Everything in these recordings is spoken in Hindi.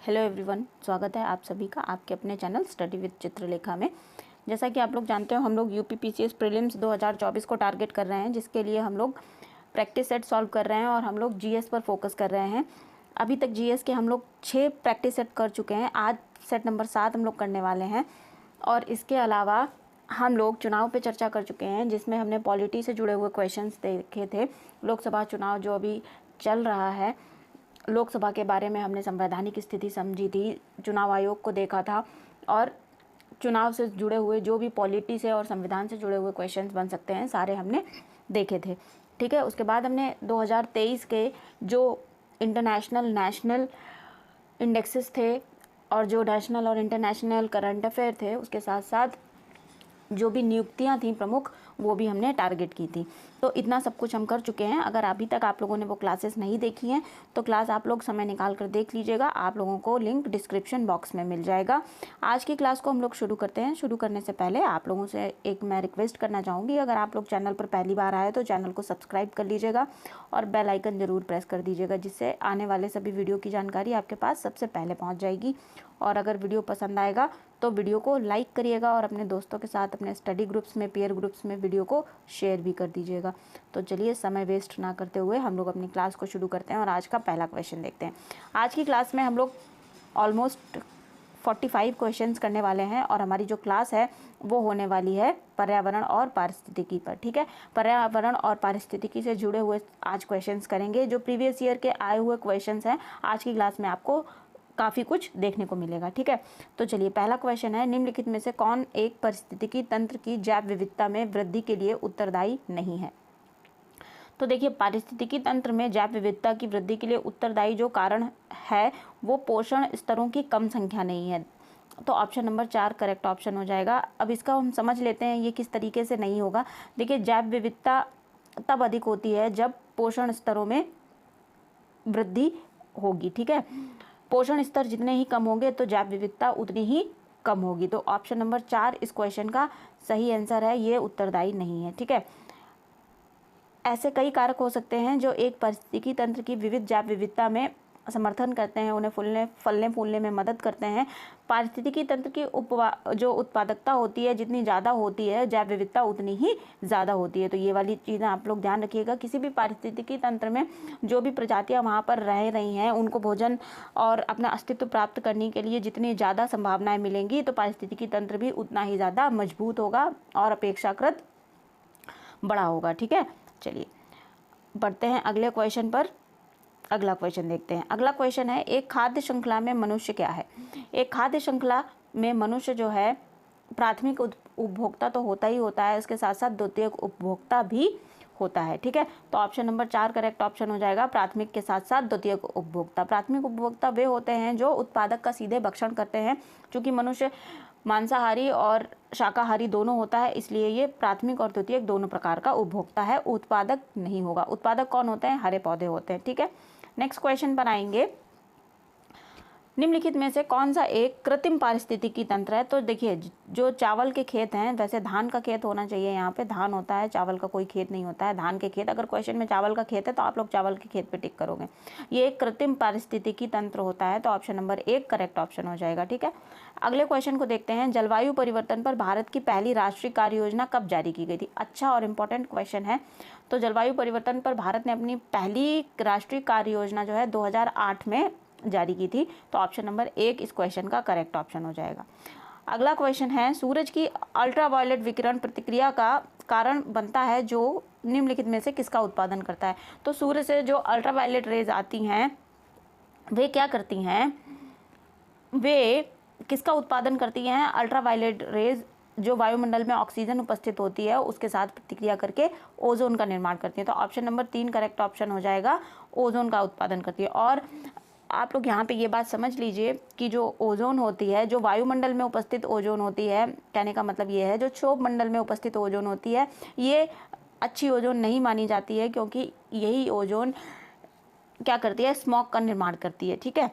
हेलो एवरीवन, स्वागत है आप सभी का आपके अपने चैनल स्टडी विद चित्रलेखा में। जैसा कि आप लोग जानते हो, हम लोग यूपीपीसीएस प्रीलिम्स 2024 को टारगेट कर रहे हैं, जिसके लिए हम लोग प्रैक्टिस सेट सॉल्व कर रहे हैं और हम लोग जीएस पर फोकस कर रहे हैं। अभी तक जीएस के हम लोग 6 प्रैक्टिस सेट कर चुके हैं। आज सेट नंबर 7 हम लोग करने वाले हैं। और इसके अलावा हम लोग चुनाव पे चर्चा कर चुके हैं, जिसमें हमने पॉलिटी से जुड़े हुए क्वेश्चंस देखे थे। लोकसभा चुनाव जो अभी चल रहा है, लोकसभा के बारे में हमने संवैधानिक स्थिति समझी थी, चुनाव आयोग को देखा था और चुनाव से जुड़े हुए जो भी पॉलिटी से और संविधान से जुड़े हुए क्वेश्चंस बन सकते हैं, सारे हमने देखे थे। ठीक है, उसके बाद हमने 2023 के जो इंटरनेशनल नेशनल इंडेक्सेस थे और जो नेशनल और इंटरनेशनल करंट अफेयर थे, उसके साथ साथ जो भी नियुक्तियां थी प्रमुख, वो भी हमने टारगेट की थी। तो इतना सब कुछ हम कर चुके हैं। अगर अभी तक आप लोगों ने वो क्लासेस नहीं देखी हैं तो क्लास आप लोग समय निकाल कर देख लीजिएगा। आप लोगों को लिंक डिस्क्रिप्शन बॉक्स में मिल जाएगा। आज की क्लास को हम लोग शुरू करते हैं। शुरू करने से पहले आप लोगों से एक मैं रिक्वेस्ट करना चाहूँगी, अगर आप लोग चैनल पर पहली बार आए तो चैनल को सब्सक्राइब कर लीजिएगा और बेल आइकन ज़रूर प्रेस कर दीजिएगा, जिससे आने वाले सभी वीडियो की जानकारी आपके पास सबसे पहले पहुँच जाएगी। और अगर वीडियो पसंद आएगा तो वीडियो को लाइक करिएगा और अपने दोस्तों के साथ अपने स्टडी ग्रुप्स में, पीयर ग्रुप्स में वीडियो को शेयर भी कर दीजिएगा। तो चलिए समय वेस्ट ना करते हुए हम लोग अपनी क्लास को शुरू करते हैं और आज का पहला क्वेश्चन देखते हैं। आज की क्लास में हम लोग ऑलमोस्ट 45 क्वेश्चंस करने वाले हैं और हमारी जो क्लास है वो होने वाली है पर्यावरण और पारिस्थितिकी पर। ठीक है, पर्यावरण और पारिस्थितिकी से जुड़े हुए आज क्वेश्चंस करेंगे। जो प्रीवियस ईयर के आए हुए क्वेश्चंस हैं, आज की क्लास में आपको काफ़ी कुछ देखने को मिलेगा। ठीक है, तो चलिए पहला क्वेश्चन है, निम्नलिखित में से कौन एक पारिस्थितिकी तंत्र की जैव विविधता में वृद्धि के लिए उत्तरदायी नहीं है। तो देखिए, पारिस्थितिकी तंत्र में जैव विविधता की वृद्धि के लिए उत्तरदायी जो कारण है वो पोषण स्तरों की कम संख्या नहीं है। तो ऑप्शन नंबर 4 करेक्ट ऑप्शन हो जाएगा। अब इसका हम समझ लेते हैं ये किस तरीके से नहीं होगा। देखिए, जैव विविधता तब अधिक होती है जब पोषण स्तरों में वृद्धि होगी। ठीक है, पोषण स्तर जितने ही कम होंगे तो जैव विविधता उतनी ही कम होगी। तो ऑप्शन नंबर 4 इस क्वेश्चन का सही आंसर है, ये उत्तरदायी नहीं है। ठीक है, ऐसे कई कारक हो सकते हैं जो एक पारिस्थितिकी तंत्र की विविध जैव विविधता में समर्थन करते हैं, उन्हें फलने फूलने में मदद करते हैं। पारिस्थितिकी तंत्र की जो उत्पादकता होती है, जितनी ज़्यादा होती है, जैव विविधता उतनी ही ज़्यादा होती है। तो ये वाली चीज़ें आप लोग ध्यान रखिएगा। किसी भी पारिस्थितिकी तंत्र में जो भी प्रजातियाँ वहाँ पर रह रही हैं, उनको भोजन और अपना अस्तित्व प्राप्त करने के लिए जितनी ज़्यादा संभावनाएँ मिलेंगी, तो पारिस्थितिकी तंत्र भी उतना ही ज़्यादा मजबूत होगा और अपेक्षाकृत बड़ा होगा। ठीक है, चलिए बढ़ते हैं अगले क्वेश्चन पर। अगला क्वेश्चन देखते हैं। अगला क्वेश्चन है, एक खाद्य श्रृंखला में मनुष्य क्या है। एक खाद्य श्रृंखला में मनुष्य जो है प्राथमिक उपभोक्ता तो होता ही होता है, इसके साथ साथ द्वितीयक उपभोक्ता भी होता है। ठीक है, तो ऑप्शन नंबर 4 करेक्ट ऑप्शन हो जाएगा। प्राथमिक के साथ साथ द्वितीयक उपभोक्ता। प्राथमिक उपभोक्ता वे होते हैं जो उत्पादक का सीधे भक्षण करते हैं। चूँकि मनुष्य मांसाहारी और शाकाहारी दोनों होता है, इसलिए ये प्राथमिक और द्वितीयक दोनों प्रकार का उपभोक्ता है, उत्पादक नहीं होगा। उत्पादक कौन होते हैं? हरे पौधे होते हैं। ठीक है, नेक्स्ट क्वेश्चन पर आएंगे। निम्नलिखित में से कौन सा एक कृत्रिम पारिस्थितिकी तंत्र है। तो देखिए, जो चावल के खेत हैं, वैसे धान का खेत होना चाहिए, यहाँ पे धान होता है, चावल का कोई खेत नहीं होता है। धान के खेत, अगर क्वेश्चन में चावल का खेत है तो आप लोग चावल के खेत पे टिक करोगे। ये एक कृत्रिम पारिस्थितिकी तंत्र होता है, तो ऑप्शन नंबर 1 करेक्ट ऑप्शन हो जाएगा। ठीक है, अगले क्वेश्चन को देखते हैं। जलवायु परिवर्तन पर भारत की पहली राष्ट्रीय कार्य योजना कब जारी की गई थी। अच्छा और इम्पोर्टेंट क्वेश्चन है। तो जलवायु परिवर्तन पर भारत ने अपनी पहली राष्ट्रीय कार्य योजना जो है 2008 में जारी की थी। तो ऑप्शन नंबर 1 इस क्वेश्चन का करेक्ट ऑप्शन हो जाएगा। अगला क्वेश्चन है, सूरज की अल्ट्रावायलेट विकिरण प्रतिक्रिया का कारण बनता है जो निम्नलिखित में से किसका उत्पादन करता है। तो सूरज से जो अल्ट्रावायलेट रेज आती हैं, वे क्या करती हैं, वे किसका उत्पादन करती हैं? अल्ट्रावायलेट रेज जो वायुमंडल में ऑक्सीजन उपस्थित होती है उसके साथ प्रतिक्रिया करके ओजोन का निर्माण करती है। तो ऑप्शन नंबर 3 करेक्ट ऑप्शन हो जाएगा, ओजोन का उत्पादन करती है। और आप लोग यहाँ पे ये बात समझ लीजिए कि जो ओजोन होती है, जो वायुमंडल में उपस्थित ओजोन होती है, कहने का मतलब ये है, जो क्षोभ मंडल में उपस्थित ओजोन होती है, ये अच्छी ओजोन नहीं मानी जाती है, क्योंकि यही ओजोन क्या करती है? स्मॉग का निर्माण करती है। ठीक है,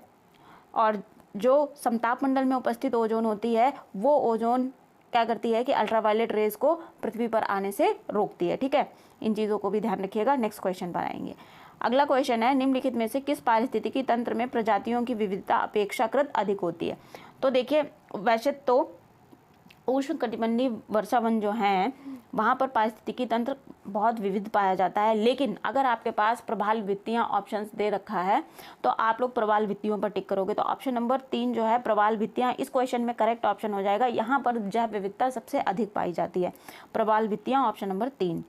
और जो समताप मंडल में उपस्थित ओजोन होती है, वो ओजोन क्या करती है कि अल्ट्रावायलेट रेज को पृथ्वी पर आने से रोकती है। ठीक है, इन चीज़ों को भी ध्यान रखिएगा। नेक्स्ट क्वेश्चन पर आएंगे। अगला क्वेश्चन है, निम्नलिखित में से किस पारिस्थितिकी तंत्र में प्रजातियों की विविधता अपेक्षाकृत अधिक होती है। तो देखिए, वैसे तो उष्णकटिबंधीय वर्षावन जो हैं वहाँ पर पारिस्थितिकी तंत्र बहुत विविध पाया जाता है, लेकिन अगर आपके पास प्रवाल वित्तियाँ ऑप्शंस दे रखा है तो आप लोग प्रवाल वित्तियों पर टिक करोगे। तो ऑप्शन नंबर 3 जो है प्रवाल वित्तियाँ इस क्वेश्चन में करेक्ट ऑप्शन हो जाएगा। यहाँ पर जैव विविधता सबसे अधिक पाई जाती है, प्रवाल वित्तियाँ, ऑप्शन नंबर 3।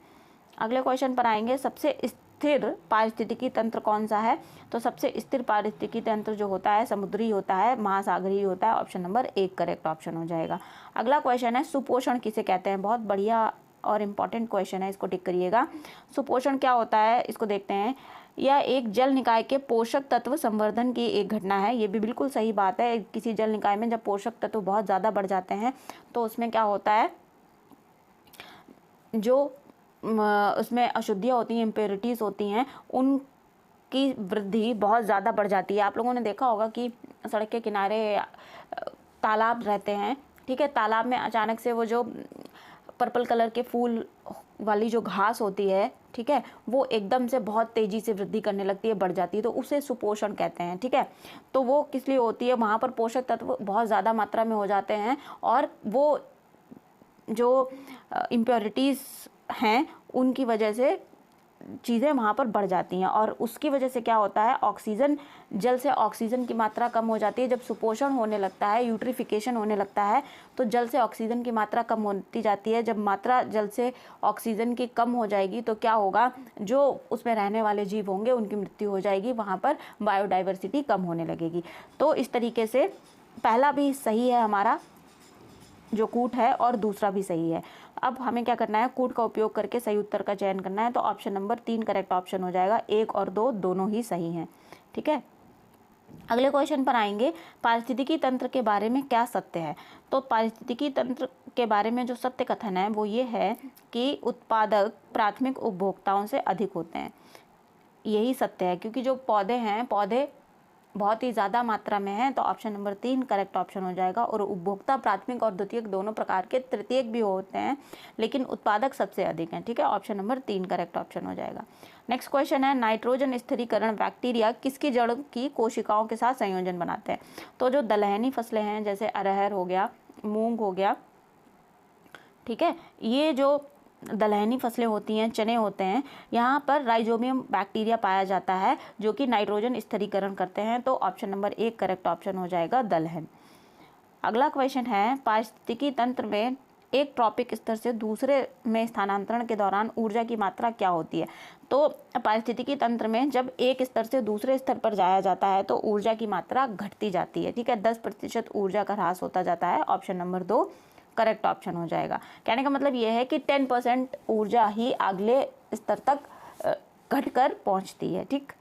अगले क्वेश्चन पर आएंगे, सबसे स्थिर पारिस्थितिकी तंत्र कौन सा है। तो सबसे स्थिर पारिस्थितिकी तंत्र जो होता है समुद्री होता है, महासागरीय होता है, ऑप्शन नंबर 1 करेक्ट ऑप्शन हो जाएगा। अगला क्वेश्चन है, सुपोषण किसे कहते हैं। बहुत बढ़िया और इम्पॉर्टेंट क्वेश्चन है, इसको टिक करिएगा। सुपोषण क्या होता है इसको देखते हैं। यह एक जल निकाय के पोषक तत्व संवर्धन की एक घटना है। ये भी बिल्कुल सही बात है। किसी जल निकाय में जब पोषक तत्व बहुत ज़्यादा बढ़ जाते हैं तो उसमें क्या होता है, जो उसमें अशुद्धियाँ होती हैं, इम्प्योरिटीज़ होती हैं, उनकी वृद्धि बहुत ज़्यादा बढ़ जाती है। आप लोगों ने देखा होगा कि सड़क के किनारे तालाब रहते हैं, ठीक है, तालाब में अचानक से वो जो पर्पल कलर के फूल वाली जो घास होती है, ठीक है, वो एकदम से बहुत तेज़ी से वृद्धि करने लगती है, बढ़ जाती है, तो उसे सुपोषण कहते हैं। ठीक है, तो वो किस लिए होती है, वहाँ पर पोषक तत्व बहुत ज़्यादा मात्रा में हो जाते हैं और वो जो इम्प्योरिटीज़ हैं उनकी वजह से चीज़ें वहाँ पर बढ़ जाती हैं और उसकी वजह से क्या होता है, ऑक्सीजन, जल से ऑक्सीजन की मात्रा कम हो जाती है। जब सुपोषण होने लगता है, यूट्रिफिकेशन होने लगता है, तो जल से ऑक्सीजन की मात्रा कम होती जाती है। जब मात्रा जल से ऑक्सीजन की कम हो जाएगी तो क्या होगा, जो उसमें रहने वाले जीव होंगे उनकी मृत्यु हो जाएगी, वहाँ पर बायोडाइवर्सिटी कम होने लगेगी। तो इस तरीके से पहला भी सही है हमारा जो कूट है और दूसरा भी सही है। अब हमें क्या करना है, कूट का उपयोग करके सही उत्तर का चयन करना है। तो ऑप्शन नंबर 3 करेक्ट ऑप्शन हो जाएगा। 1 और 2 दोनों ही सही हैं। ठीक है, अगले क्वेश्चन पर आएंगे, पारिस्थितिकी तंत्र के बारे में क्या सत्य है। तो पारिस्थितिकी तंत्र के बारे में जो सत्य कथन है वो ये है कि उत्पादक प्राथमिक उपभोक्ताओं से अधिक होते हैं। यही सत्य है, क्योंकि जो पौधे हैं, पौधे बहुत ही ज़्यादा मात्रा में है, तो ऑप्शन नंबर 3 करेक्ट ऑप्शन हो जाएगा। और उपभोक्ता प्राथमिक और द्वितीयक दोनों प्रकार के, तृतीयक भी होते हैं, लेकिन उत्पादक सबसे अधिक हैं। ठीक है, ऑप्शन नंबर 3 करेक्ट ऑप्शन हो जाएगा। नेक्स्ट क्वेश्चन है, नाइट्रोजन स्थिरीकरण बैक्टीरिया किसकी जड़ की कोशिकाओं के साथ संयोजन बनाते हैं। तो जो दलहनी फसलें हैं जैसे अरहर हो गया, मूंग हो गया, ठीक है, ये जो दलहनी फसलें होती हैं, चने होते हैं, यहाँ पर राइजोबियम बैक्टीरिया पाया जाता है जो कि नाइट्रोजन स्थिरीकरण करते हैं। तो ऑप्शन नंबर 1 करेक्ट ऑप्शन हो जाएगा, दलहन। अगला क्वेश्चन है, पारिस्थितिकी तंत्र में एक ट्रॉपिक स्तर से दूसरे में स्थानांतरण के दौरान ऊर्जा की मात्रा क्या होती है। तो पारिस्थितिकी तंत्र में जब एक स्तर से दूसरे स्तर पर जाया जाता है तो ऊर्जा की मात्रा घटती जाती है। ठीक है, 10% ऊर्जा का ह्रास होता जाता है। ऑप्शन नंबर 2 करेक्ट ऑप्शन हो जाएगा। कहने का मतलब यह है कि 10% ऊर्जा ही अगले स्तर तक घटकर पहुंचती है। ठीक,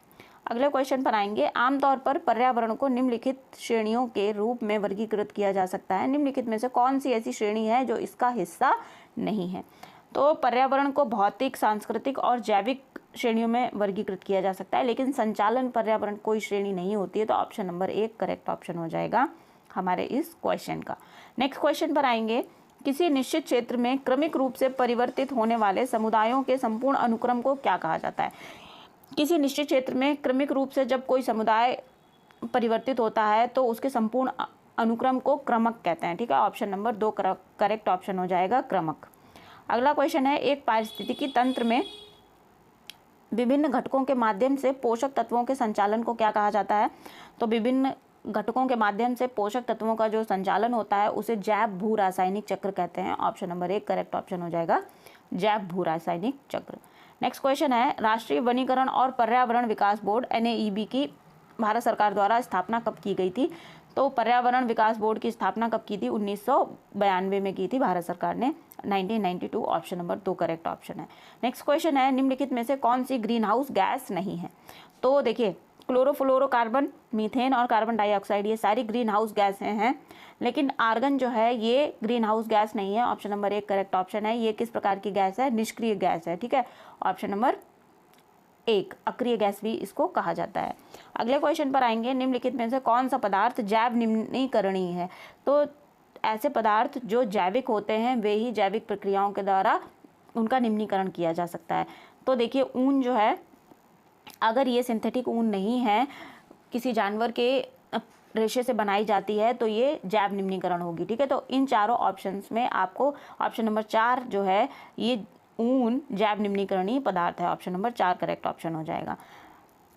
अगले क्वेश्चन पर आएंगे, आमतौर पर पर्यावरण को निम्नलिखित श्रेणियों के रूप में वर्गीकृत किया जा सकता है। निम्नलिखित में से कौन सी ऐसी श्रेणी है जो इसका हिस्सा नहीं है। तो पर्यावरण को भौतिक, सांस्कृतिक और जैविक श्रेणियों में वर्गीकृत किया जा सकता है, लेकिन संचालन पर्यावरण कोई श्रेणी नहीं होती है। तो ऑप्शन नंबर 1 करेक्ट ऑप्शन हो जाएगा हमारे इस क्वेश्चन का। नेक्स्ट क्वेश्चन पर आएंगे, किसी निश्चित क्षेत्र में क्रमिक रूप से परिवर्तित होने वाले समुदायों के संपूर्ण अनुक्रम को क्या कहा जाता है। किसी निश्चित क्षेत्र में क्रमिक रूप से जब कोई समुदाय परिवर्तित होता है तो उसके संपूर्ण अनुक्रम को क्रमक कहते हैं। ठीक है, ऑप्शन नंबर 2 करेक्ट ऑप्शन हो जाएगा, क्रमक। अगला क्वेश्चन है, एक पारिस्थितिकी तंत्र में विभिन्न घटकों के माध्यम से पोषक तत्वों के संचालन को क्या कहा जाता है। तो विभिन्न घटकों के माध्यम से पोषक तत्वों का जो संचालन होता है उसे जैव भू रासायनिक चक्र कहते हैं। ऑप्शन नंबर 1 करेक्ट ऑप्शन हो जाएगा, जैव भू रासायनिक चक्र। नेक्स्ट क्वेश्चन है, राष्ट्रीय वनीकरण और पर्यावरण विकास बोर्ड NAEB की भारत सरकार द्वारा स्थापना कब की गई थी। तो पर्यावरण विकास बोर्ड की स्थापना कब की थी, 1992 में की थी भारत सरकार ने, 1992। ऑप्शन नंबर 2 करेक्ट ऑप्शन है। नेक्स्ट क्वेश्चन है, निम्नलिखित में से कौन सी ग्रीन हाउस गैस नहीं है। तो देखिए, क्लोरोफ्लोरोकार्बन, मीथेन और कार्बन डाइऑक्साइड ये सारी ग्रीन हाउस गैसें हैं, लेकिन आर्गन जो है ये ग्रीन हाउस गैस नहीं है। ऑप्शन नंबर 1 करेक्ट ऑप्शन है। ये किस प्रकार की गैस है, निष्क्रिय गैस है। ठीक है, ऑप्शन नंबर 1 अक्रिय गैस भी इसको कहा जाता है। अगले क्वेश्चन पर आएंगे, निम्नलिखित में से कौन सा पदार्थ जैव निम्नीकरणीय है। तो ऐसे पदार्थ जो जैविक होते हैं वे ही जैविक प्रक्रियाओं के द्वारा उनका निम्नीकरण किया जा सकता है। तो देखिए, ऊन जो है अगर ये सिंथेटिक ऊन नहीं है, किसी जानवर के रेशे से बनाई जाती है, तो ये जैव निम्नीकरण होगी। ठीक है, तो इन चारों ऑप्शंस में आपको ऑप्शन नंबर 4 जो है ये ऊन जैव निम्नीकरणीय पदार्थ है। ऑप्शन नंबर 4 करेक्ट ऑप्शन हो जाएगा।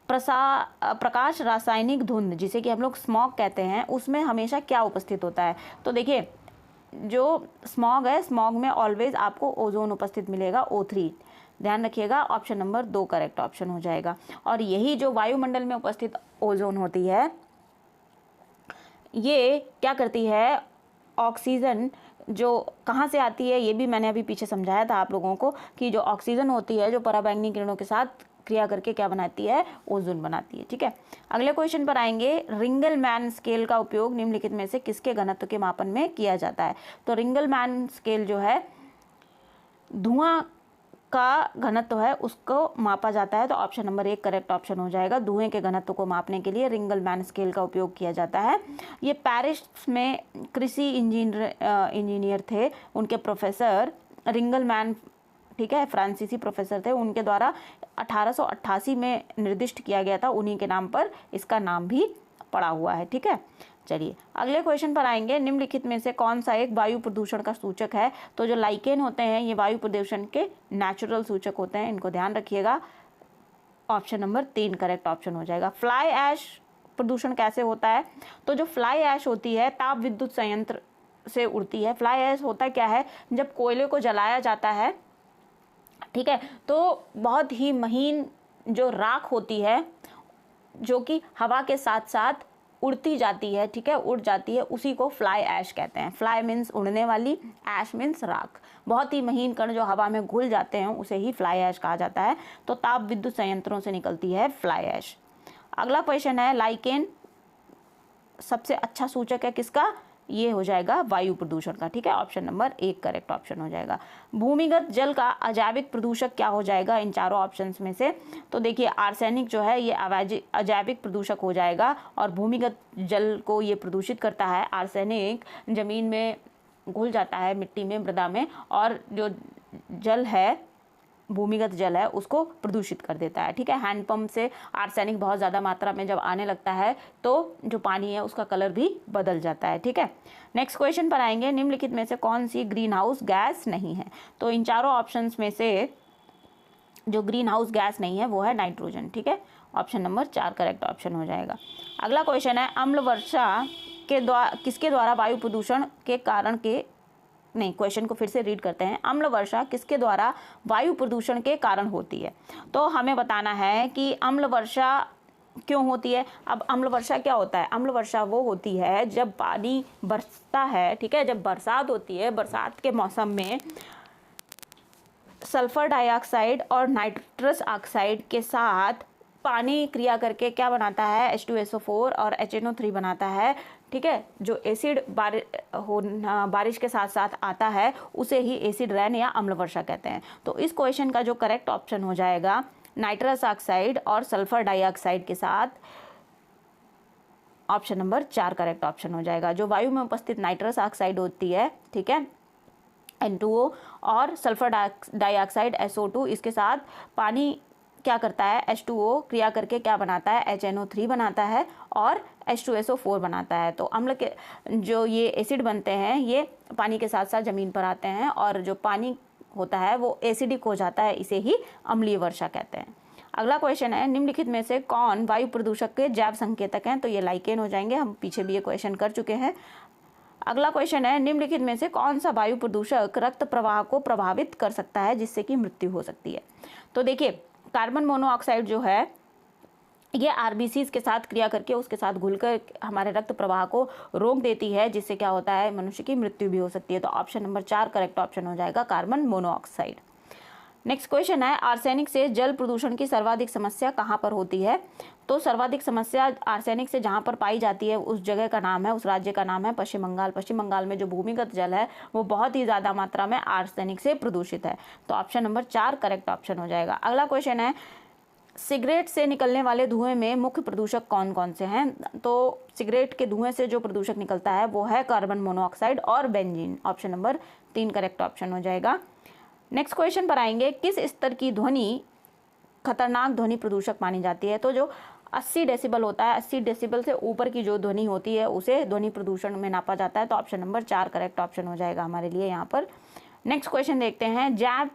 प्रकाश रासायनिक धुंध जिसे कि हम लोग स्मॉग कहते हैं, उसमें हमेशा क्या उपस्थित होता है? तो देखिए, जो स्मॉग है, स्मॉग में ऑलवेज आपको ओजोन उपस्थित मिलेगा, O3। ध्यान रखिएगा, ऑप्शन नंबर 2 करेक्ट ऑप्शन हो जाएगा। और यही जो वायुमंडल में उपस्थित ओजोन होती है, ये क्या करती है, ऑक्सीजन जो कहाँ से आती है, ये भी मैंने अभी पीछे समझाया था आप लोगों को कि जो ऑक्सीजन होती है जो पराबैंगनी किरणों के साथ क्रिया करके क्या बनाती है, ओजोन बनाती है। ठीक है, अगले क्वेश्चन पर आएंगे। रिंगलमैन स्केल का उपयोग निम्नलिखित में से किसके घनत्व के मापन में किया जाता है? तो रिंगलमैन स्केल जो है धुआं का घनत्व है, उसको मापा जाता है। तो ऑप्शन नंबर 1 करेक्ट ऑप्शन हो जाएगा। धुएं के घनत्व को मापने के लिए रिंगलमैन स्केल का उपयोग किया जाता है। ये पेरिस में कृषि इंजीनियर थे, उनके प्रोफेसर रिंगलमैन, ठीक है, फ्रांसीसी प्रोफेसर थे, उनके द्वारा 1888 में निर्दिष्ट किया गया था। उन्हीं के नाम पर इसका नाम भी पड़ा हुआ है। ठीक है, चलिए अगले क्वेश्चन पर आएंगे। निम्नलिखित में से कौन सा एक वायु प्रदूषण का सूचक है? तो जो लाइकेन होते हैं ये वायु प्रदूषण के नेचुरल सूचक होते हैं, इनको ध्यान रखिएगा। ऑप्शन नंबर 3 करेक्ट ऑप्शन हो जाएगा। फ्लाई ऐश प्रदूषण कैसे होता है? तो जो फ्लाई ऐश होती है ताप विद्युत संयंत्र से उड़ती है। फ्लाई ऐश होता क्या है, जब कोयले को जलाया जाता है, ठीक है, तो बहुत ही महीन जो राख होती है जो कि हवा के साथ साथ उड़ती जाती है, ठीक है, उड़ जाती है, उसी को फ्लाई ऐश कहते हैं। फ्लाई मीन्स उड़ने वाली, ऐश मीन्स राख। बहुत ही महीन कण जो हवा में घुल जाते हैं उसे ही फ्लाई ऐश कहा जाता है। तो ताप विद्युत संयंत्रों से निकलती है फ्लाई ऐश। अगला क्वेश्चन है, लाइकेन सबसे अच्छा सूचक है किसका? ये हो जाएगा वायु प्रदूषण का। ठीक है, ऑप्शन नंबर 1 करेक्ट ऑप्शन हो जाएगा। भूमिगत जल का अजैविक प्रदूषक क्या हो जाएगा इन चारों ऑप्शंस में से? तो देखिए, आर्सेनिक जो है ये अजैविक प्रदूषक हो जाएगा और भूमिगत जल को ये प्रदूषित करता है। आर्सेनिक जमीन में घुल जाता है, मिट्टी में, मृदा में, और जो जल है, भूमिगत जल है, उसको प्रदूषित कर देता है। ठीक है, हैंडपंप से आर्सेनिक बहुत ज़्यादा मात्रा में जब आने लगता है तो जो पानी है उसका कलर भी बदल जाता है। ठीक है, नेक्स्ट क्वेश्चन पर आएंगे। निम्नलिखित में से कौन सी ग्रीन हाउस गैस नहीं है? तो इन चारों ऑप्शंस में से जो ग्रीन हाउस गैस नहीं है वो है नाइट्रोजन। ठीक है, ऑप्शन नंबर 4 करेक्ट ऑप्शन हो जाएगा। अगला क्वेश्चन है, अम्ल वर्षा के द्वारा किसके द्वारा वायु प्रदूषण के कारण के नहीं, क्वेश्चन को फिर से रीड करते हैं। अम्ल वर्षा किसके द्वारा वायु प्रदूषण के कारण होती है? तो हमें बताना है कि अम्ल वर्षा क्यों होती है। अब अम्ल वर्षा क्या होता है? अम्ल वर्षा वो होती है जब पानी बरसता है, ठीक है, जब बरसात होती है, बरसात के मौसम में सल्फर डाइऑक्साइड और नाइट्रस ऑक्साइड के साथ पानी क्रिया करके क्या बनाता है? H2SO4 और HNO3 बनाता है। ठीक है, जो एसिड बारिश के साथ साथ आता है उसे ही एसिड रेन या अम्ल वर्षा कहते हैं। तो इस क्वेश्चन का जो करेक्ट ऑप्शन हो जाएगा, नाइट्रस ऑक्साइड और सल्फर डाइऑक्साइड के साथ ऑप्शन नंबर 4 करेक्ट ऑप्शन हो जाएगा। जो वायु में उपस्थित नाइट्रस ऑक्साइड होती है, ठीक है, N2O, और सल्फर डाइऑक्साइड SO2, इसके साथ पानी क्या करता है? H2O क्रिया करके क्या बनाता है? HNO3 बनाता है और H2SO4 बनाता है। तो अम्ल के जो ये एसिड बनते हैं ये पानी के साथ साथ ज़मीन पर आते हैं और जो पानी होता है वो एसिडिक हो जाता है, इसे ही अम्लीय वर्षा कहते हैं। अगला क्वेश्चन है, निम्नलिखित में से कौन वायु प्रदूषक के जैव संकेतक हैं? तो ये लाइकेन हो जाएंगे, हम पीछे भी ये क्वेश्चन कर चुके हैं। अगला क्वेश्चन है, निम्नलिखित में से कौन सा वायु प्रदूषक रक्त प्रवाह को प्रभावित कर सकता है जिससे कि मृत्यु हो सकती है? तो देखिए, कार्बन मोनोऑक्साइड जो है ये आरबीसीज के साथ क्रिया करके उसके साथ घुलकर हमारे रक्त प्रवाह को रोक देती है, जिससे क्या होता है? मनुष्य की मृत्यु भी हो सकती है। तो ऑप्शन नंबर 4 करेक्ट ऑप्शन हो जाएगा, कार्बन मोनोऑक्साइड। नेक्स्ट क्वेश्चन है, आर्सेनिक से जल प्रदूषण की सर्वाधिक समस्या कहाँ पर होती है? तो सर्वाधिक समस्या आर्सेनिक से जहाँ पर पाई जाती है उस जगह का नाम है, उस राज्य का नाम है पश्चिम बंगाल। पश्चिम बंगाल में जो भूमिगत जल है वो बहुत ही ज़्यादा मात्रा में आर्सेनिक से प्रदूषित है। तो ऑप्शन नंबर 4 करेक्ट ऑप्शन हो जाएगा। अगला क्वेश्चन है, सिगरेट से निकलने वाले धुएं में मुख्य प्रदूषक कौन कौन से हैं? तो सिगरेट के धुएं से जो प्रदूषक निकलता है वो है कार्बन मोनोऑक्साइड और benzene. Option number 3 correct option हो जाएगा। नेक्स्ट क्वेश्चन पर आएंगे, किस स्तर की ध्वनि खतरनाक ध्वनि प्रदूषक मानी जाती है। तो जो 80 डेसिबल होता है, 80 डेसिबल से ऊपर की जो ध्वनि होती है उसे ध्वनि प्रदूषण में नापा जाता है। तो ऑप्शन नंबर 4 करेक्ट ऑप्शन हो जाएगा हमारे लिए यहाँ पर। नेक्स्ट क्वेश्चन देखते हैं, जैव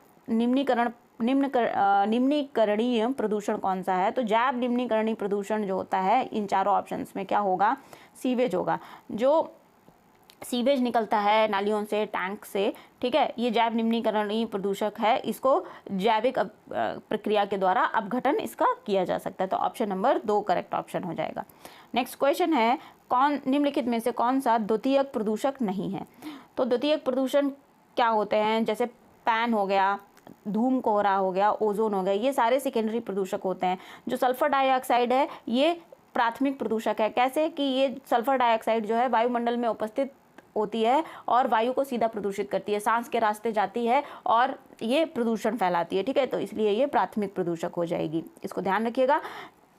निम्नीकरणीय प्रदूषण कौन सा है? तो जैव निम्नीकरणीय प्रदूषण जो होता है इन चारों ऑप्शंस में क्या होगा? सीवेज होगा। जो सीवेज निकलता है नालियों से, टैंक से, ठीक है, ये जैव निम्नीकरणीय प्रदूषक है। इसको जैविक प्रक्रिया के द्वारा अपघटन इसका किया जा सकता है। तो ऑप्शन नंबर 2 करेक्ट ऑप्शन हो जाएगा। नेक्स्ट क्वेश्चन है, निम्नलिखित में से कौन सा द्वितीयक प्रदूषक नहीं है? तो द्वितीयक प्रदूषण क्या होते हैं? जैसे पैन हो गया, धूम कोहरा हो गया, ओजोन हो गया, ये सारे सेकेंडरी प्रदूषक होते हैं। जो सल्फर डाइऑक्साइड है ये प्राथमिक प्रदूषक है। कैसे कि ये सल्फर डाइऑक्साइड जो है वायुमंडल में उपस्थित होती है और वायु को सीधा प्रदूषित करती है, सांस के रास्ते जाती है और ये प्रदूषण फैलाती है, ठीक है। तो इसलिए ये प्राथमिक प्रदूषक हो जाएगी, इसको ध्यान रखिएगा।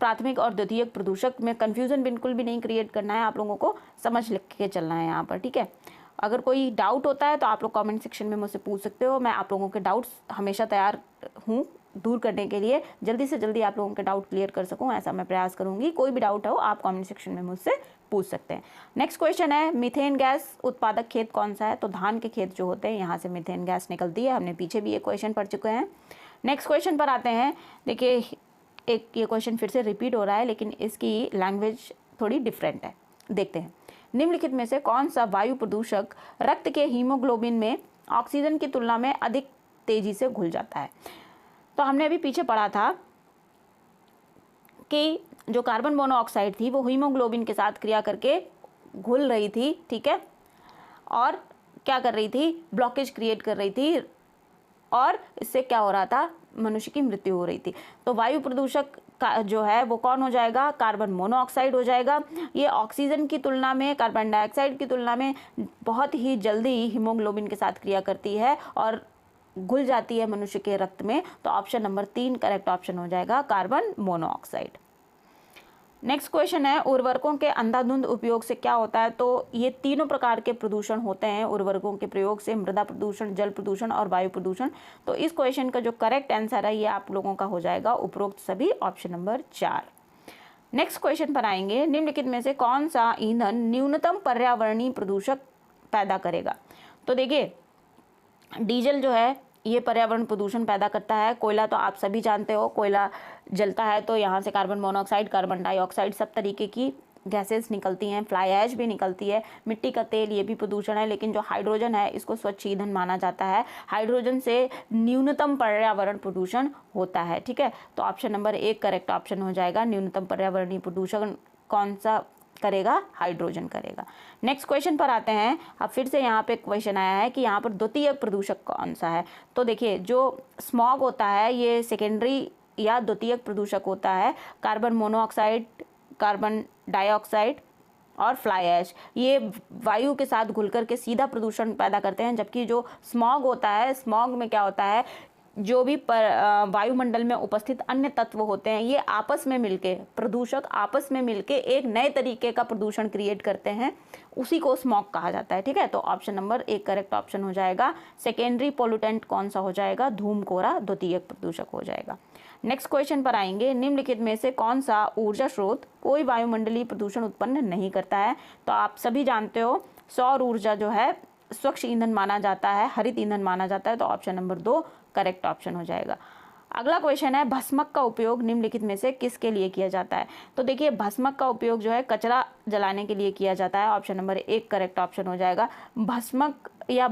प्राथमिक और द्वितीयक प्रदूषक में कंफ्यूजन बिल्कुल भी नहीं क्रिएट करना है, आप लोगों को समझ लिख के चलना है यहाँ पर, ठीक है। अगर कोई डाउट होता है तो आप लोग कमेंट सेक्शन में मुझसे पूछ सकते हो। मैं आप लोगों के डाउट्स हमेशा तैयार हूँ दूर करने के लिए, जल्दी से जल्दी आप लोगों के डाउट क्लियर कर सकूं, ऐसा मैं प्रयास करूंगी। कोई भी डाउट हो आप कमेंट सेक्शन में मुझसे पूछ सकते हैं। नेक्स्ट क्वेश्चन है, मीथेन गैस उत्पादक खेत कौन सा है? तो धान के खेत जो होते हैं यहाँ से मीथेन गैस निकलती है। हमने पीछे भी ये क्वेश्चन पढ़ चुके हैं। नेक्स्ट क्वेश्चन पर आते हैं। देखिए एक ये क्वेश्चन फिर से रिपीट हो रहा है लेकिन इसकी लैंग्वेज थोड़ी डिफरेंट है। देखते हैं, निम्नलिखित में से कौन सा वायु प्रदूषक रक्त के हीमोग्लोबिन में ऑक्सीजन की तुलना में अधिक तेजी से घुल जाता है? तो हमने अभी पीछे पढ़ा था कि जो कार्बन मोनोऑक्साइड थी वो हीमोग्लोबिन के साथ क्रिया करके घुल रही थी, ठीक है, और क्या कर रही थी? ब्लॉकेज क्रिएट कर रही थी और इससे क्या हो रहा था? मनुष्य की मृत्यु हो रही थी। तो वायु प्रदूषक का जो है वो कौन हो जाएगा? कार्बन मोनोऑक्साइड हो जाएगा। ये ऑक्सीजन की तुलना में, कार्बन डाइऑक्साइड की तुलना में बहुत ही जल्दी हीमोग्लोबिन के साथ क्रिया करती है और घुल जाती है मनुष्य के रक्त में। तो ऑप्शन नंबर 3 करेक्ट ऑप्शन हो जाएगा, कार्बन मोनोऑक्साइड। नेक्स्ट क्वेश्चन है, उर्वरकों के अंधाधुंध उपयोग से क्या होता है? तो ये तीनों प्रकार के प्रदूषण होते हैं उर्वरकों के प्रयोग से, मृदा प्रदूषण, जल प्रदूषण और वायु प्रदूषण। तो इस क्वेश्चन का जो करेक्ट आंसर है ये आप लोगों का हो जाएगा उपरोक्त सभी, ऑप्शन नंबर 4। नेक्स्ट क्वेश्चन पर आएंगे, निम्नलिखित में से कौन सा ईंधन न्यूनतम पर्यावरणीय प्रदूषक पैदा करेगा? तो देखिए डीजल जो है ये पर्यावरण प्रदूषण पैदा करता है। कोयला तो आप सभी जानते हो, कोयला जलता है तो यहाँ से कार्बन मोनोऑक्साइड, कार्बन डाइऑक्साइड सब तरीके की गैसेस निकलती हैं, फ्लाई ऐश भी निकलती है। मिट्टी का तेल ये भी प्रदूषण है, लेकिन जो हाइड्रोजन है इसको स्वच्छ ईंधन माना जाता है। हाइड्रोजन से न्यूनतम पर्यावरण प्रदूषण होता है, ठीक है। तो ऑप्शन नंबर 1 करेक्ट ऑप्शन हो जाएगा। न्यूनतम पर्यावरणीय प्रदूषण कौन सा करेगा? हाइड्रोजन करेगा। नेक्स्ट क्वेश्चन पर आते हैं। अब फिर से यहाँ पे क्वेश्चन आया है कि यहाँ पर द्वितीयक प्रदूषक कौन सा है? तो देखिए जो स्मॉग होता है ये सेकेंडरी या द्वितीयक प्रदूषक होता है। कार्बन मोनोऑक्साइड, कार्बन डाइऑक्साइड और फ्लाई ऐश ये वायु के साथ घुल कर के सीधा प्रदूषण पैदा करते हैं, जबकि जो स्मॉग होता है, स्मॉग में क्या होता है? जो भी वायुमंडल में उपस्थित अन्य तत्व होते हैं ये आपस में मिलके, प्रदूषक आपस में मिलके एक नए तरीके का प्रदूषण क्रिएट करते हैं, उसी को स्मॉग कहा जाता है, ठीक है। तो ऑप्शन नंबर 1 करेक्ट ऑप्शन हो जाएगा। सेकेंडरी पोल्यूटेंट कौन सा हो जाएगा? धूम कोहरा द्वितीयक प्रदूषक हो जाएगा। नेक्स्ट क्वेश्चन पर आएंगे, निम्नलिखित में से कौन सा ऊर्जा स्रोत कोई वायुमंडलीय प्रदूषण उत्पन्न नहीं करता है? तो आप सभी जानते हो सौर ऊर्जा जो है स्वच्छ ईंधन माना जाता है, हरित ईंधन माना जाता है। तो ऑप्शन नंबर 2 करेक्ट ऑप्शन हो जाएगा। अगला क्वेश्चन है, भस्मक का उपयोग निम्नलिखित में से किसके लिए किया जाता है? तो देखिए भस्मक का उपयोग जो है कचरा जलाने के लिए किया जाता है। ऑप्शन नंबर 1 करेक्ट ऑप्शन हो जाएगा। भस्मक या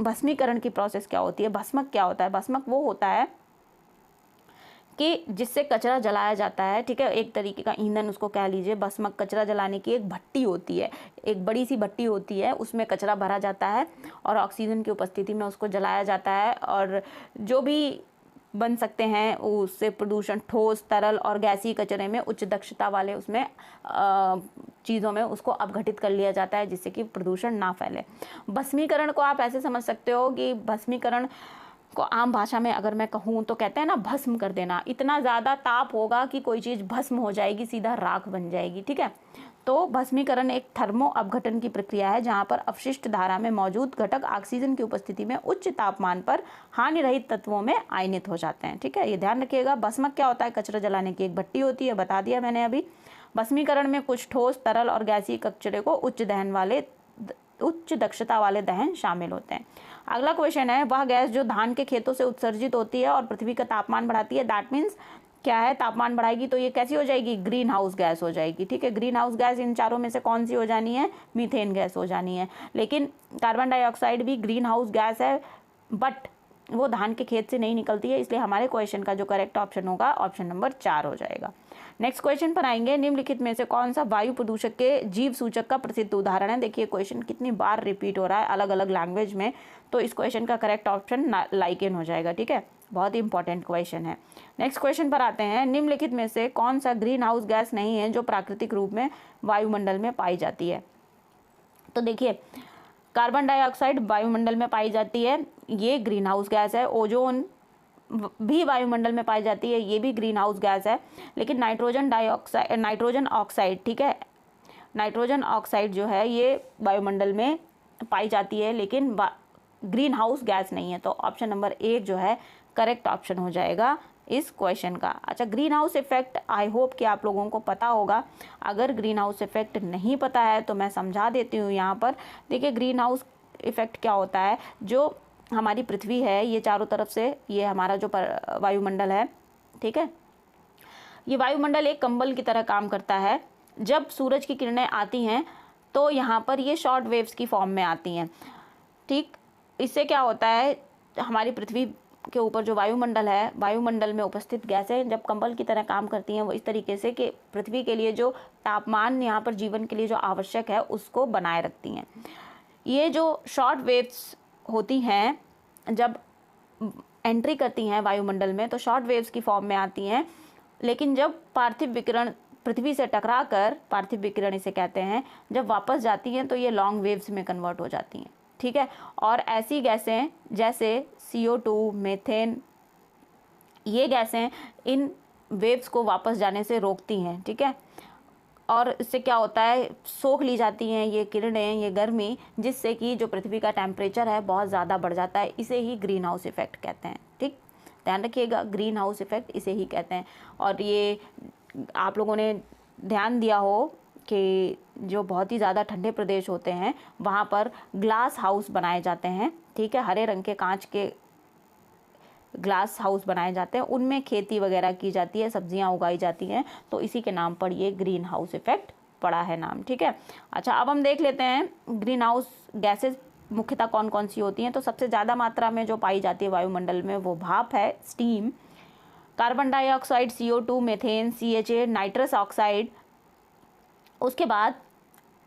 भस्मीकरण की प्रोसेस क्या होती है? भस्मक क्या होता है? भस्मक वो होता है कि जिससे कचरा जलाया जाता है, ठीक है, एक तरीके का ईंधन उसको कह लीजिए। भस्मक कचरा जलाने की एक भट्टी होती है, एक बड़ी सी भट्टी होती है, उसमें कचरा भरा जाता है और ऑक्सीजन की उपस्थिति में उसको जलाया जाता है और जो भी बन सकते हैं उससे प्रदूषण, ठोस, तरल और गैसीय कचरे में उच्च दक्षता वाले उसमें चीज़ों में उसको अपघटित कर लिया जाता है जिससे कि प्रदूषण ना फैले। भस्मीकरण को आप ऐसे समझ सकते हो कि भस्मीकरण को आम भाषा में अगर मैं कहूँ तो कहते हैं ना भस्म कर देना। इतना ज़्यादा ताप होगा कि कोई चीज़ भस्म हो जाएगी, सीधा राख बन जाएगी, ठीक है। तो भस्मीकरण एक थर्मो अपघटन की प्रक्रिया है जहां पर अपशिष्ट धारा में मौजूद घटक ऑक्सीजन की उपस्थिति में उच्च तापमान पर हानि रहित तत्वों में आयनित हो जाते हैं। ठीक है, ये ध्यान रखिएगा। भस्मक क्या होता है? कचरा जलाने की एक भट्टी होती है, बता दिया मैंने अभी। भस्मीकरण में कुछ ठोस, तरल और गैसीय कचरे को उच्च दक्षता वाले दहन शामिल होते हैं। अगला क्वेश्चन है, वह गैस जो धान के खेतों से उत्सर्जित होती है और पृथ्वी का तापमान बढ़ाती है, दैट मीन्स क्या है? तापमान बढ़ाएगी तो ये कैसी हो जाएगी? ग्रीन हाउस गैस हो जाएगी। ठीक है, ग्रीन हाउस गैस इन चारों में से कौन सी हो जानी है? मीथेन गैस हो जानी है। लेकिन कार्बन डाइऑक्साइड भी ग्रीन हाउस गैस है, बट वो धान के खेत से नहीं निकलती है, इसलिए हमारे क्वेश्चन का जो करेक्ट ऑप्शन होगा ऑप्शन नंबर 4 हो जाएगा। नेक्स्ट क्वेश्चन पर आएंगे, निम्नलिखित में से कौन सा वायु प्रदूषक के जीव सूचक का प्रसिद्ध उदाहरण है? देखिए क्वेश्चन कितनी बार रिपीट हो रहा है अलग अलग लैंग्वेज में, तो इस क्वेश्चन का करेक्ट ऑप्शन लाइकेन हो जाएगा। ठीक है, बहुत ही इंपॉर्टेंट क्वेश्चन है। नेक्स्ट क्वेश्चन पर आते हैं, निम्नलिखित में से कौन सा ग्रीन हाउस गैस नहीं है जो प्राकृतिक रूप में वायुमंडल में पाई जाती है? तो देखिए, कार्बन डाइऑक्साइड वायुमंडल में पाई जाती है, ये ग्रीन हाउस गैस है। ओजोन भी वायुमंडल में पाई जाती है, ये भी ग्रीन हाउस गैस है। लेकिन नाइट्रोजन ऑक्साइड, ठीक है, नाइट्रोजन ऑक्साइड जो है ये वायुमंडल में पाई जाती है, लेकिन ग्रीन हाउस गैस नहीं है। तो ऑप्शन नंबर 1 जो है करेक्ट ऑप्शन हो जाएगा इस क्वेश्चन का। अच्छा, green house effect I hope कि आप लोगों को पता होगा। अगर ग्रीन हाउस इफेक्ट नहीं पता है तो मैं समझा देती हूँ यहाँ पर। देखिए, ग्रीन हाउस इफेक्ट क्या होता है? जो हमारी पृथ्वी है, ये चारों तरफ से ये हमारा जो वायुमंडल है, ठीक है, ये वायुमंडल एक कंबल की तरह काम करता है। जब सूरज की किरणें आती हैं तो यहाँ पर ये शॉर्ट वेव्स की फॉर्म में आती हैं। ठीक, इससे क्या होता है? हमारी पृथ्वी के ऊपर जो वायुमंडल है, वायुमंडल में उपस्थित गैसें जब कंबल की तरह काम करती हैं, वो इस तरीके से कि पृथ्वी के लिए जो तापमान यहाँ पर जीवन के लिए जो आवश्यक है उसको बनाए रखती हैं। ये जो शॉर्ट वेव्स होती हैं, जब एंट्री करती हैं वायुमंडल में तो शॉर्ट वेव्स की फॉर्म में आती हैं, लेकिन जब पार्थिव विकिरण पृथ्वी से टकरा कर, पार्थिव विकिरण इसे कहते हैं, जब वापस जाती हैं तो ये लॉन्ग वेव्स में कन्वर्ट हो जाती हैं। ठीक है, और ऐसी गैसें जैसे CO2, मीथेन, ये गैसें इन वेव्स को वापस जाने से रोकती हैं। ठीक है, और इससे क्या होता है? सोख ली जाती हैं ये किरणें, ये गर्मी, जिससे कि जो पृथ्वी का टेम्परेचर है बहुत ज़्यादा बढ़ जाता है। इसे ही ग्रीन हाउस इफेक्ट कहते हैं। ठीक, ध्यान रखिएगा, ग्रीन हाउस इफेक्ट इसे ही कहते हैं। और ये आप लोगों ने ध्यान दिया हो कि जो बहुत ही ज़्यादा ठंडे प्रदेश होते हैं वहाँ पर ग्लास हाउस बनाए जाते हैं। ठीक है, हरे रंग के कांच के ग्लास हाउस बनाए जाते हैं, उनमें खेती वगैरह की जाती है, सब्जियां उगाई जाती हैं, तो इसी के नाम पर ये ग्रीन हाउस इफेक्ट पड़ा है नाम। ठीक है, अच्छा, अब हम देख लेते हैं ग्रीन हाउस गैसेज मुख्यतः कौन कौन सी होती हैं। तो सबसे ज़्यादा मात्रा में जो पाई जाती है वायुमंडल में वो भाप है, steam, carbon dioxide, CO2, methane, CHA, nitrous oxide. उसके बाद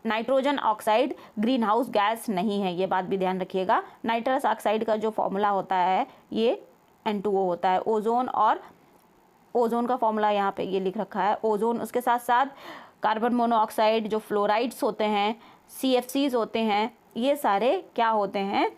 nitrogen oxide green house gas नहीं है, ये बात भी ध्यान रखिएगा। नाइट्रस ऑक्साइड का जो फॉर्मूला होता है ये N2O होता है। ओजोन, और ओजोन का फॉर्मूला यहाँ पे ये लिख रखा है, ओजोन। उसके साथ साथ कार्बन मोनोऑक्साइड, जो फ्लोराइड्स होते हैं, CFCs होते हैं, ये सारे क्या होते हैं?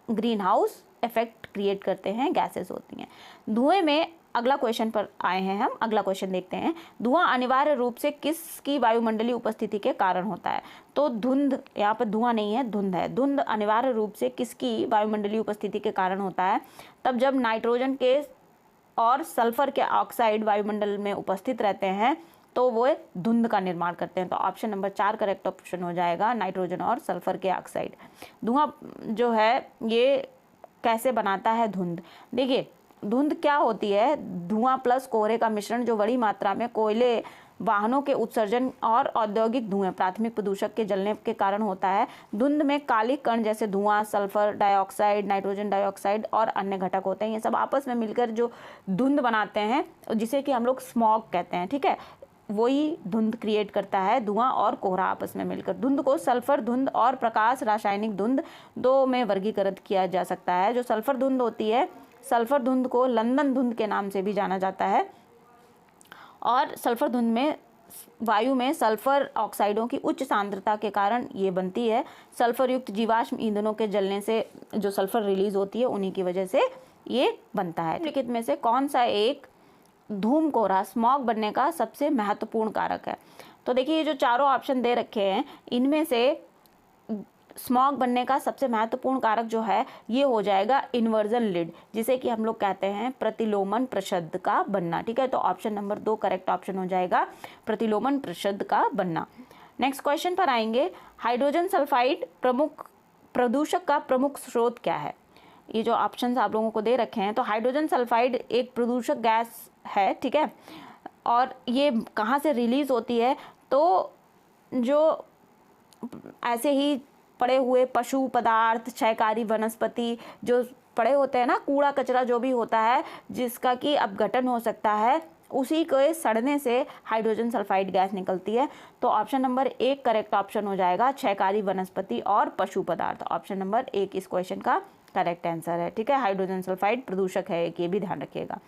ग्रीन हाउस इफेक्ट क्रिएट करते हैं, गैसेस होती हैं। धुएं में अगला क्वेश्चन पर आए हैं हम, अगला क्वेश्चन देखते हैं। धुआं अनिवार्य रूप से किसकी वायुमंडलीय उपस्थिति के कारण होता है? तो धुंध, यहाँ पर धुआं नहीं है, धुंध है। धुंध अनिवार्य रूप से किसकी वायुमंडलीय उपस्थिति के कारण होता है? तब जब नाइट्रोजन के और सल्फर के ऑक्साइड वायुमंडल में उपस्थित रहते हैं तो वो धुंध का निर्माण करते हैं। तो ऑप्शन नंबर 4 करेक्ट ऑप्शन हो जाएगा, नाइट्रोजन और सल्फर के ऑक्साइड। धुआं जो है ये कैसे बनाता है धुंध? देखिए, धुंध क्या होती है? धुआं प्लस कोहरे का मिश्रण जो बड़ी मात्रा में कोयले, वाहनों के उत्सर्जन और औद्योगिक धुएं, प्राथमिक प्रदूषक के जलने के कारण होता है। धुंध में काली कण जैसे धुआं, सल्फर डाइऑक्साइड, नाइट्रोजन डाइऑक्साइड और अन्य घटक होते हैं। ये सब आपस में मिलकर जो धुंध बनाते हैं, जिसे कि हम लोग स्मॉग कहते हैं। ठीक है, वही धुंध क्रिएट करता है, धुआं और कोहरा आपस में मिलकर। धुंध को सल्फर धुंध और प्रकाश रासायनिक धुंध दो में वर्गीकृत किया जा सकता है। जो सल्फर धुंध होती है, सल्फर धुंध को लंदन धुंध के नाम से भी जाना जाता है, और सल्फर धुंध में वायु में सल्फर ऑक्साइडों की उच्च सांद्रता के कारण ये बनती है। सल्फर युक्त जीवाश्म ईंधनों के जलने से जो सल्फर रिलीज होती है, उन्हीं की वजह से ये बनता है। निम्नलिखित में से कौन सा एक धूम कोहरा स्मॉग बनने का सबसे महत्वपूर्ण कारक है? तो देखिए ये जो चारों ऑप्शन दे रखे हैं इनमें से स्मॉग बनने का सबसे महत्वपूर्ण कारक जो है ये हो जाएगा इन्वर्जन लिड, जिसे कि हम लोग कहते हैं प्रतिलोमन प्रशब्द का बनना। ठीक है, तो ऑप्शन नंबर 2 करेक्ट ऑप्शन हो जाएगा, प्रतिलोमन प्रशब्द का बनना। नेक्स्ट क्वेश्चन पर आएंगे, हाइड्रोजन सल्फाइड प्रदूषक का प्रमुख स्रोत क्या है। ये जो ऑप्शंस आप लोगों को दे रखे हैं, तो हाइड्रोजन सल्फाइड एक प्रदूषक गैस है। ठीक है, और ये कहाँ से रिलीज होती है, तो जो ऐसे ही पड़े हुए पशु पदार्थ, क्षयकारी वनस्पति जो पड़े होते हैं ना, कूड़ा कचरा जो भी होता है जिसका कि अपघटन हो सकता है, उसी के सड़ने से हाइड्रोजन सल्फाइड गैस निकलती है। तो ऑप्शन नंबर 1 करेक्ट ऑप्शन हो जाएगा, क्षयकारी वनस्पति और पशु पदार्थ। ऑप्शन नंबर 1 इस क्वेश्चन का करेक्ट आंसर है। ठीक है, हाइड्रोजन सल्फाइड प्रदूषक है, ये भी ध्यान रखिएगा।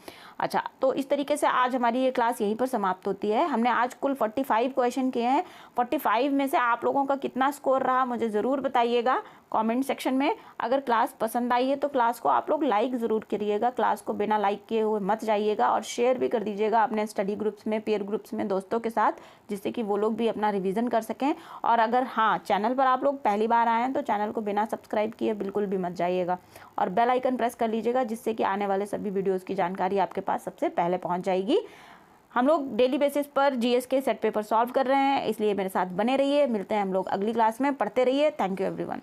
अच्छा, तो इस तरीके से आज हमारी ये क्लास यहीं पर समाप्त होती है। हमने आज कुल 45 क्वेश्चन किए हैं। 45 में से आप लोगों का कितना स्कोर रहा मुझे ज़रूर बताइएगा कमेंट सेक्शन में। अगर क्लास पसंद आई है तो क्लास को आप लोग लाइक ज़रूर करिएगा, क्लास को बिना लाइक किए हुए मत जाइएगा, और शेयर भी कर दीजिएगा अपने स्टडी ग्रुप्स में, पेयर ग्रुप्स में, दोस्तों के साथ, जिससे कि वो लोग भी अपना रिवीजन कर सकें। और अगर हाँ चैनल पर आप लोग पहली बार आए हैं तो चैनल को बिना सब्सक्राइब किए बिल्कुल भी मत जाइएगा, और बेल आइकन प्रेस कर लीजिएगा, जिससे कि आने वाले सभी वीडियोज़ की जानकारी आपके पास सबसे पहले पहुँच जाएगी। हम लोग डेली बेसिस पर जीएस के सेट पेपर सॉल्व कर रहे हैं, इसलिए मेरे साथ बने रहिए। मिलते हैं हम लोग अगली क्लास में, पढ़ते रहिए। Thank you everyone.